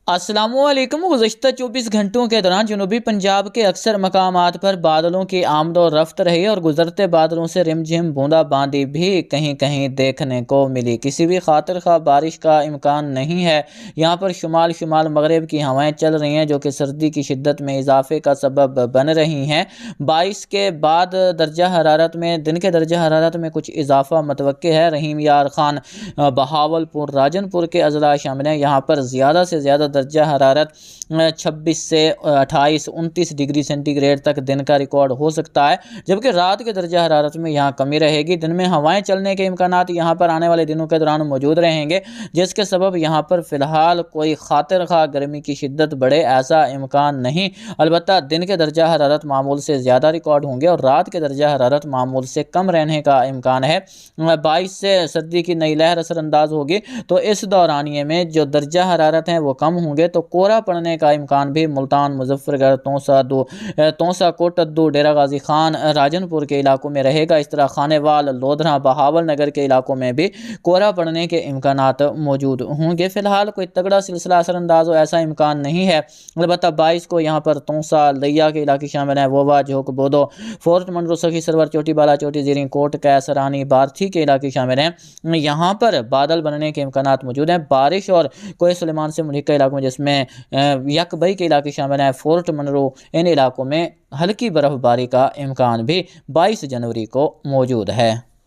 अस्सलामु अलैकुम। गुज़श्ता 24 घंटों के दौरान जनूबी पंजाब के अक्सर मकामात पर बादलों की आमद और रफ्त रही और गुजरते बादलों से रिमझिम बूंदाबांदी भी कहीं कहीं देखने को मिली। किसी भी खातिर खा बारिश का इम्कान नहीं है। यहाँ पर शुमाल मगरिब की हवाएं चल रही हैं जो कि सर्दी की शिद्दत में इजाफे का सबब बन रही हैं। 22 के बाद दर्जा हरारत में दिन के दर्जा हरारत में कुछ इजाफा मतवक्के है। रहीम यार खान, बहावलपुर, राजनपुर के अजला शामिल हैं। यहाँ पर ज़्यादा से ज़्यादा दर्जा हरारत 26 से 28 29 डिग्री सेंटीग्रेड तक दिन का रिकॉर्ड हो सकता है, जबकि रात के दर्जा हरारत में यहाँ कमी रहेगी। दिन में हवाएं चलने के इम्कानात यहाँ पर आने वाले दिनों के दौरान मौजूद रहेंगे, जिसके सबब यहाँ पर फ़िलहाल कोई खातिर खा गर्मी की शिद्दत बढ़े ऐसा इम्कान नहीं। अलबत्ता दिन के दर्जा हरारत मामूल से ज़्यादा रिकॉर्ड होंगे और रात के दर्जा हरारत मामूल से कम रहने का इम्कान है। 22 से सर्दी की नई लहर असरअंदाज होगी, तो इस दौरानिए में जो दर्जा हरारत हैं वो कम होंगे, तो कोहरा पड़ने का इम्कान भी मुल्तान, मुजफ्फरगढ़, तोसा कोटद्दू, डेरा गाजी खान, राजनपुर के इलाकों में रहेगा। इस तरह खानेवाल, लोधरा, बहावल नगर के इलाकों में भी कोहरा पड़ने के इम्कानात मौजूद होंगे। फिलहाल कोई तगड़ा सिलसिला असरअंदाज हो ऐसा इम्कान नहीं है। अलबत्ता 22 को यहाँ पर तोसा, लैया के इलाके शामिल हैं, वोवा, जोक, बोदो, फोर्ट मंडरो, सखी सरवर, चोटी बाला चोटी, जीरी कोट, कैसरानी, बार्थी के इलाके शामिल हैं। यहाँ पर बादल बनने के इम्कानात मौजूद हैं। बारिश और कोई सुलेमान से मुल्का इलाकों में जिसमें यकबई के इलाके शामिल हैं, फोर्ट मनरो, इन इलाकों में हल्की बर्फबारी का इम्कान भी 22 जनवरी को मौजूद है।